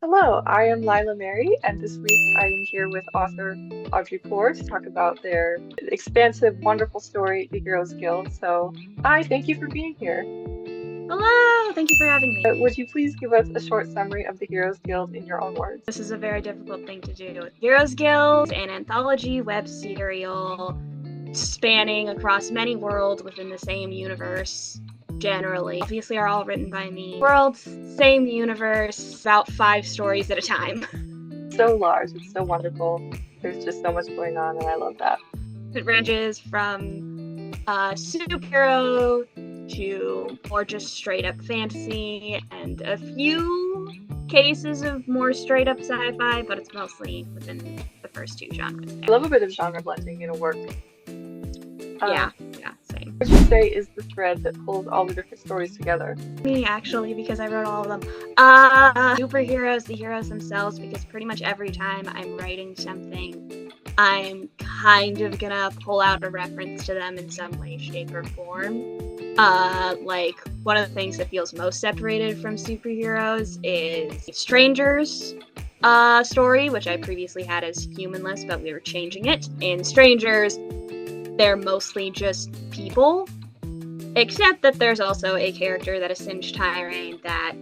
Hello, I am Lila Mary, and this week I am here with author Audrey Poore to talk about their expansive, wonderful story, The Heroes Guild. So, hi, thank you for being here. Hello! Thank you for having me. Would you please give us a short summary of the Heroes Guild in your own words? This is a very difficult thing to do. Heroes Guild, an anthology web serial spanning across many worlds within the same universe, generally. Obviously are all written by me. Worlds, same universe, about 5 stories at a time. So large, it's so wonderful. There's just so much going on, and I love that. It ranges from superhero to more just straight up fantasy and a few cases of more straight up sci-fi, but it's mostly within the first 2 genres. I love a bit of genre blending in a work. Yeah, same. What would you say is the thread that pulls all the different stories together? Me, actually, because I wrote all of them. Superheroes, the heroes themselves, because pretty much every time I'm writing something, I'm kind of gonna pull out a reference to them in some way, shape, or form. Like, one of the things that feels most separated from superheroes is Strangers story, which I previously had as Humanless, but we were changing it. In Strangers, they're mostly just people, except that there's also a character that is Singed Tyrane that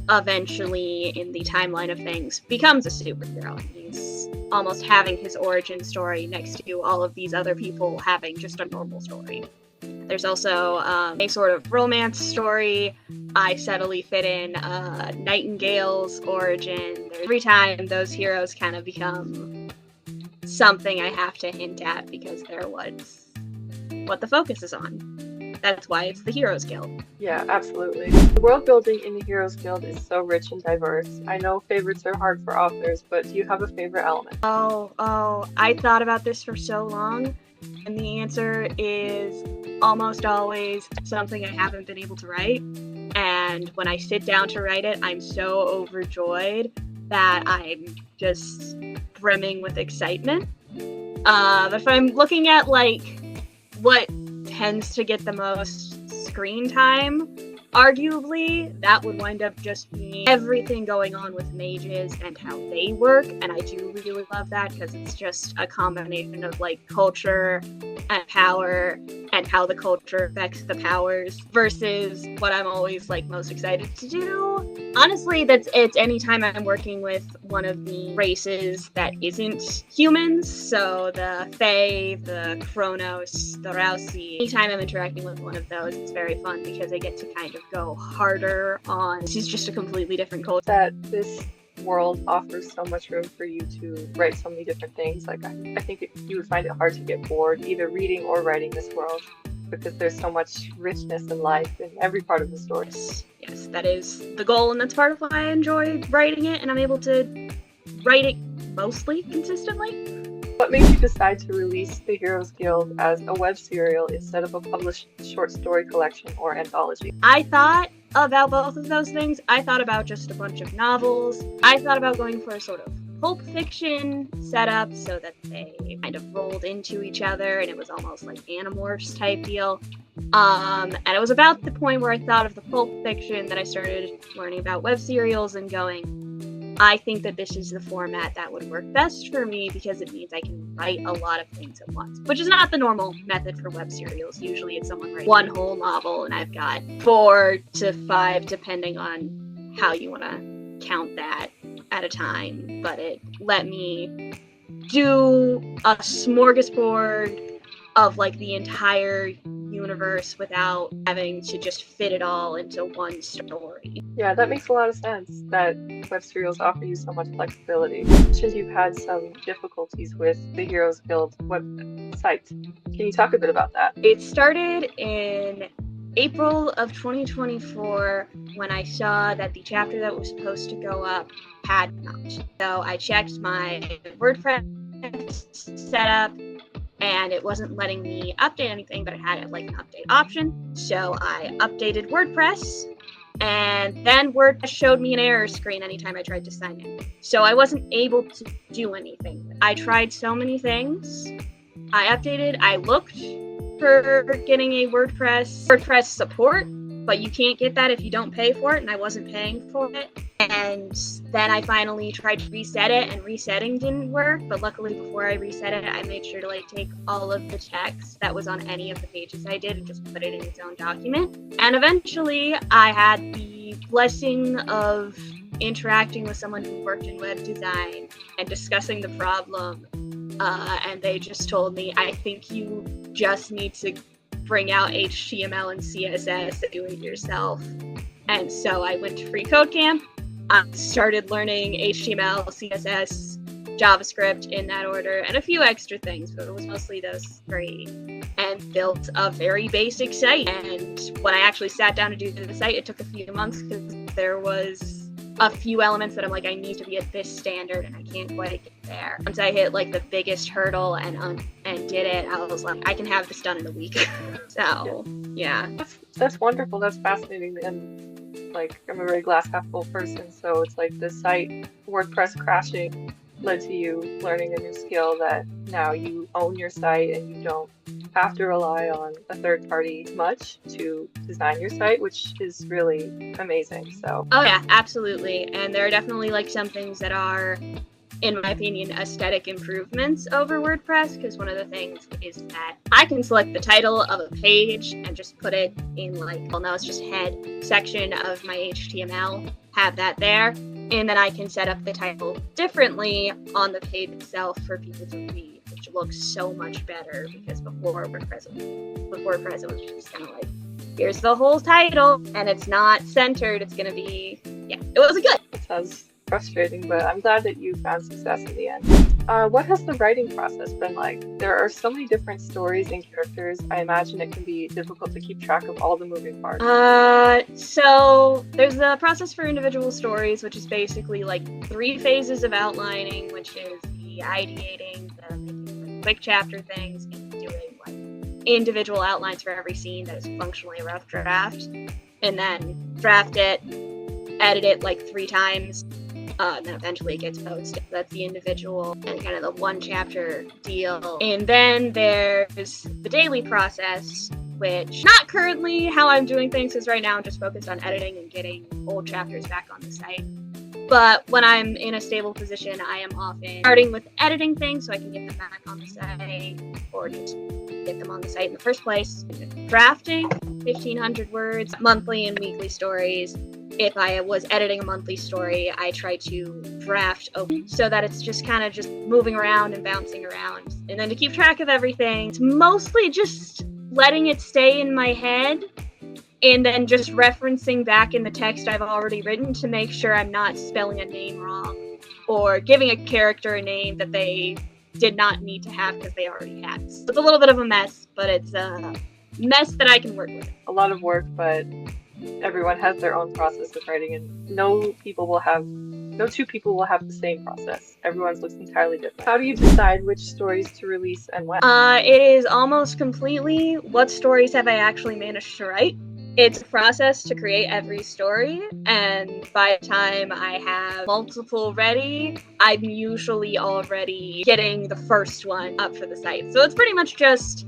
eventually, in the timeline of things, becomes a superhero. He's almost having his origin story next to all of these other people having just a normal story. There's also a sort of romance story. I subtly fit in Nightingale's origin. Every time those heroes kind of become something I have to hint at because they're what the focus is on. That's why it's the Heroes Guild. Yeah, absolutely. The world building in the Heroes Guild is so rich and diverse. I know favorites are hard for authors, but do you have a favorite element? I thought about this for so long, and the answer is almost always something I haven't been able to write. And when I sit down to write it, I'm so overjoyed that I'm just brimming with excitement. If I'm looking at what tends to get the most screen time, arguably that would wind up just being everything going on with mages and how they work, and I do really love that because it's just a combination of culture and power and how the culture affects the powers versus what I'm always most excited to do. Honestly, it's anytime I'm working with one of the races that isn't humans, so the Fae, the Chronos, the Rousey. Anytime I'm interacting with one of those, it's very fun because I get to kind of go harder on this is just a completely different culture. That this world offers so much room for you to write so many different things. I think you would find it hard to get bored either reading or writing this world because there's so much richness and life in every part of the story. Yes, that is the goal, and that's part of why I enjoy writing it, and I'm able to write it mostly consistently. What made you decide to release the Heroes Guild as a web serial instead of a published short story collection or anthology? I thought about both of those things. I thought about just a bunch of novels. I thought about going for a sort of pulp fiction setup so that they kind of rolled into each other and it was almost like Animorphs type deal. And it was about the point where I thought of the pulp fiction that I started learning about web serials and going, I think that this is the format that would work best for me because it means I can write a lot of things at once, which is not the normal method for web serials. Usually it's someone writing one whole novel and I've got 4 to 5, depending on how you want to count that at a time. But it let me do a smorgasbord of the entire universe without having to just fit it all into one story. Yeah, that makes a lot of sense that web serials offer you so much flexibility. You mentioned you've had some difficulties with the Heroes Guild website. Can you talk a bit about that? It started in April of 2024 when I saw that the chapter that was supposed to go up had not. So I checked my WordPress setup and it wasn't letting me update anything, but it had an update option. So I updated WordPress, and then WordPress showed me an error screen anytime I tried to sign in. So I wasn't able to do anything. I tried so many things. I updated, I looked for getting a WordPress support, but you can't get that if you don't pay for it, and I wasn't paying for it. And then I finally tried to reset it, and resetting didn't work, but luckily before I reset it, I made sure to like take all of the text that was on any of the pages I did and just put it in its own document. And eventually I had the blessing of interacting with someone who worked in web design and discussing the problem, and they just told me, I think you just need to bring out HTML and CSS and do it yourself. And so I went to Free Code Camp. I started learning HTML, CSS, JavaScript in that order, and a few extra things, but it was mostly those three, and built a very basic site. And when I actually sat down to do the site, it took a few months because there was a few elements that I'm like, I need to be at this standard, and I can't quite get there. Once I hit like the biggest hurdle and did it, I was like, I can have this done in a week. So yeah, that's wonderful. That's fascinating. And like, I'm a very glass half full person, so it's like the site WordPress crashing led to you learning a new skill that now you own your site and you don't have to rely on a third party much to design your site, which is really amazing. So oh yeah, absolutely. And there are definitely like some things that are, in my opinion, aesthetic improvements over WordPress, because one of the things is that I can select the title of a page and just put it in like, well, now it's just head section of my HTML, have that there, and then I can set up the title differently on the page itself for people to read, which looks so much better, because before WordPress it was just kind of like, here's the whole title, and it's not centered, it's going to be, yeah, it wasn't good. It sounds frustrating, but I'm glad that you found success in the end. What has the writing process been like? There are so many different stories and characters. I imagine it can be difficult to keep track of all the moving parts. So there's the process for individual stories, which is basically like 3 phases of outlining, which is the ideating, the making quick chapter things, and doing like individual outlines for every scene that is functionally a rough draft, and then draft it, edit it like 3 times. And then eventually it gets posted. That's the individual and kind of the 1 chapter deal. And then there's the daily process, which not currently how I'm doing things, because right now I'm just focused on editing and getting old chapters back on the site. But when I'm in a stable position, I am often starting with editing things so I can get them back on the site, or just get them on the site in the first place. Drafting 1,500 words, monthly and weekly stories. If I was editing a monthly story, I try to draft so that it's just kind of just moving around and bouncing around. And then to keep track of everything, it's mostly just letting it stay in my head and then just referencing back in the text I've already written to make sure I'm not spelling a name wrong or giving a character a name that they did not need to have because they already had. So it's a little bit of a mess, but it's a mess that I can work with. A lot of work, but everyone has their own process of writing, and no two people will have the same process. Everyone's looks entirely different. How do you decide which stories to release and when? It is almost completely what stories have I actually managed to write. It's a process to create every story, and by the time I have multiple ready, I'm usually already getting the first one up for the site. So it's pretty much just,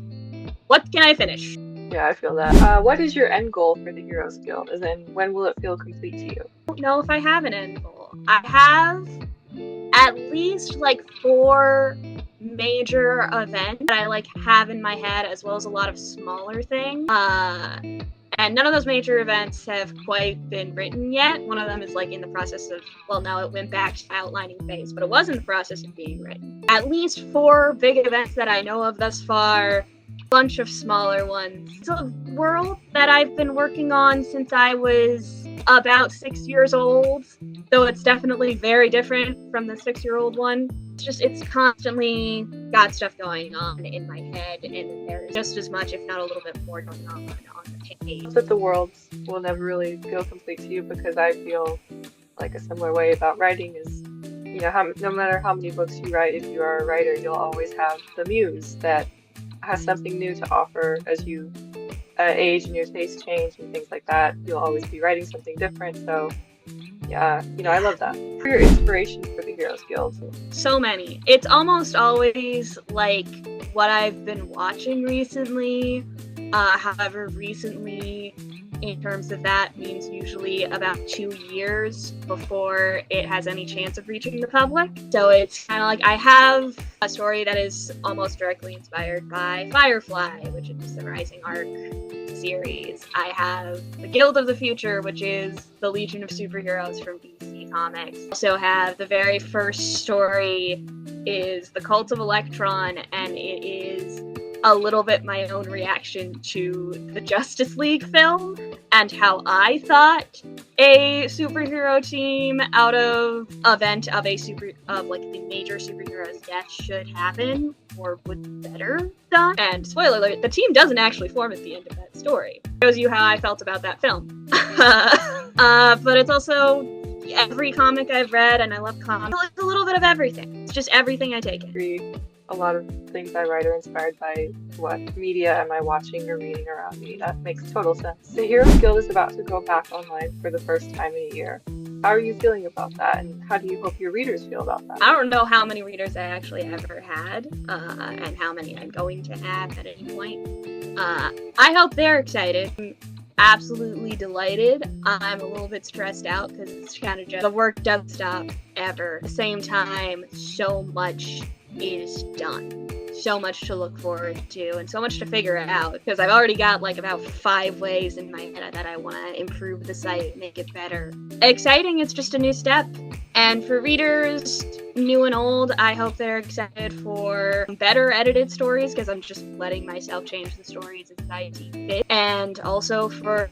what can I finish? Yeah, I feel that. What is your end goal for the Heroes Guild? As in, when will it feel complete to you? I don't know if I have an end goal. I have at least like 4 major events that I have in my head, as well as a lot of smaller things. And none of those major events have quite been written yet. One of them is in the process of, well, now it went back to outlining phase, but it was in the process of being written. At least 4 big events that I know of thus far, bunch of smaller ones. It's a world that I've been working on since I was about 6 years old, though it's definitely very different from the 6-year-old one. It's constantly got stuff going on in my head, and there's just as much, if not a little bit more, going on the page. That the worlds will never really feel complete to you, because I feel like a similar way about writing is, no matter how many books you write, if you are a writer, you'll always have the muse that has something new to offer as you age and your tastes change and things like that. You'll always be writing something different. So yeah, I love that. For your inspirations for the Heroes Guild? So many. It's almost always what I've been watching recently. However, recently in terms of that means usually about 2 years before it has any chance of reaching the public. So it's kind of like I have a story that is almost directly inspired by Firefly, which is the Rising Arc series. I have the Guild of the Future, which is the Legion of Superheroes from DC Comics. I also have the very first story is The Cult of Electron, and it is a little bit my own reaction to the Justice League film and how I thought a superhero team out of event of the major superhero's death should happen or would be better done. And spoiler alert, the team doesn't actually form at the end of that story. It shows you how I felt about that film. But it's also every comic I've read, and I love comics. It's a little bit of everything. It's just everything I take in. A lot of things I write are inspired by what media am I watching or reading around me. That makes total sense. The Heroes Guild is about to go back online for the first time in a year. How are you feeling about that, and how do you hope your readers feel about that? I don't know how many readers I actually ever had, and how many I'm going to have at any point. I hope they're excited. I'm absolutely delighted. I'm a little bit stressed out because it's kind of just the work doesn't stop ever. At the same time, so much is done. So much to look forward to and so much to figure out, because I've already got like about 5 ways in my head that I want to improve the site, make it better. Exciting, it's just a new step. And for readers, new and old, I hope they're excited for better edited stories, because I'm just letting myself change the stories as I see fit. And also for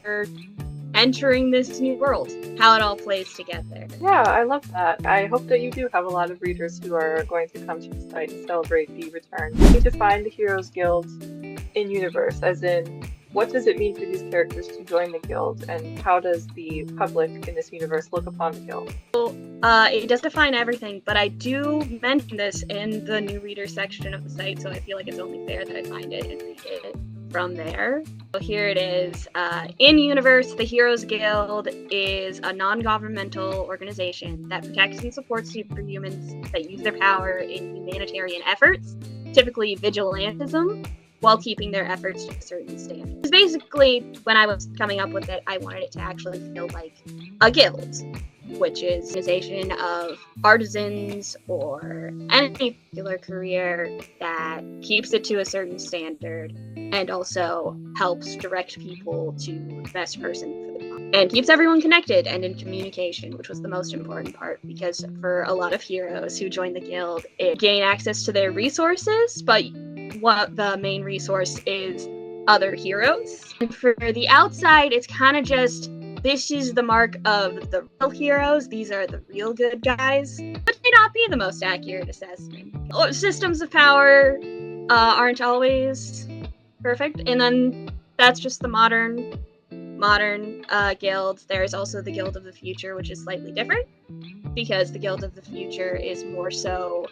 entering this new world, how it all plays together. Yeah, I love that. I hope that you do have a lot of readers who are going to come to the site and celebrate the return. You need to find the Heroes Guild in universe, as in, what does it mean for these characters to join the guild, and how does the public in this universe look upon the guild? It does define everything, but I do mention this in the new reader section of the site, so I feel like it's only fair that I find it and read it from there. So here it is. In universe, the Heroes Guild is a non-governmental organization that protects and supports superhumans that use their power in humanitarian efforts, typically vigilantism, while keeping their efforts to a certain standard. Because basically, when I was coming up with it, I wanted it to actually feel like a guild, which is an organization of artisans or any particular career that keeps it to a certain standard and also helps direct people to the best person for the job. And keeps everyone connected and in communication, which was the most important part, because for a lot of heroes who join the guild, it gain access to their resources, but what the main resource is other heroes. And for the outside, it's kind of just, this is the mark of the real heroes. These are the real good guys, which may not be the most accurate assessment. Systems of power aren't always perfect, and then that's just the modern guild. There's also the Guild of the Future, which is slightly different, because the Guild of the Future is more so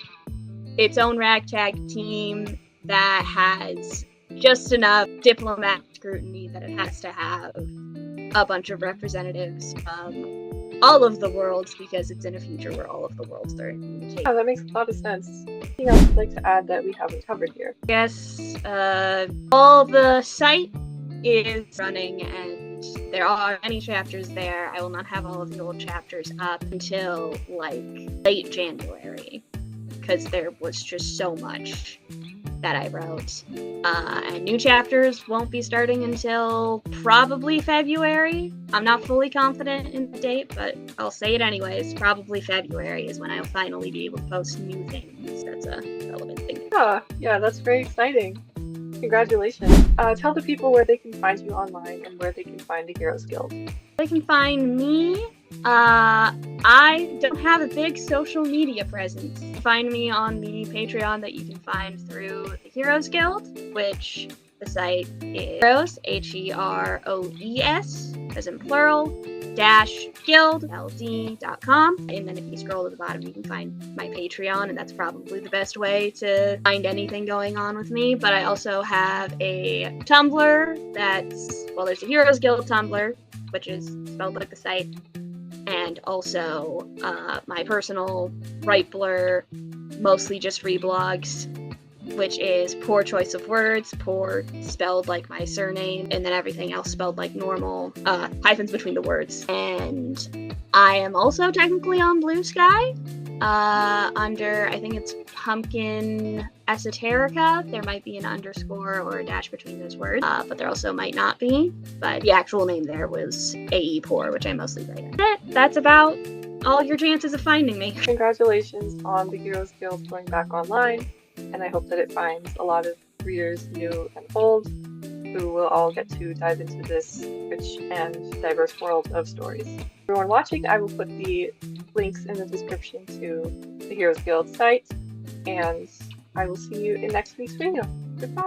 its own ragtag team that has just enough diplomatic scrutiny that it has to have a bunch of representatives from all of the worlds, because it's in a future where all of the worlds are in communication. Oh, that makes a lot of sense. Anything else you'd like to add that we haven't covered here? Yes, all the site is running, and there are many chapters there. I will not have all of the old chapters up until like late January, because there was just so much that I wrote. And new chapters won't be starting until probably February. I'm not fully confident in the date, but I'll say it anyways. Probably February is when I'll finally be able to post new things. That's a relevant thing. Yeah, that's very exciting. Congratulations. Tell the people where they can find you online and where they can find the Heroes Guild. They can find me. I don't have a big social media presence. Find me on the Patreon that you can find through the Heroes Guild, which the site is Heroes, Heroes, as in plural, -guild.ld.com. And then if you scroll to the bottom, you can find my Patreon, and that's probably the best way to find anything going on with me. But I also have a Tumblr there's a Heroes Guild Tumblr, which is spelled like the site, and also my personal Write Blur, mostly just reblogs, which is poor choice of words, poor spelled like my surname, and then everything else spelled like normal, hyphens between the words. And I am also technically on Blue Sky, under, I think it's Pumpkin Esoterica. There might be an underscore or a dash between those words, but there also might not be. But the actual name there was AE Poore, which I mostly write in. That's about all your chances of finding me. Congratulations on the Heroes Guild going back online, and I hope that it finds a lot of readers, new and old, who will all get to dive into this rich and diverse world of stories. For everyone watching, I will put the links in the description to the Heroes Guild site, and I will see you in next week's video. Goodbye!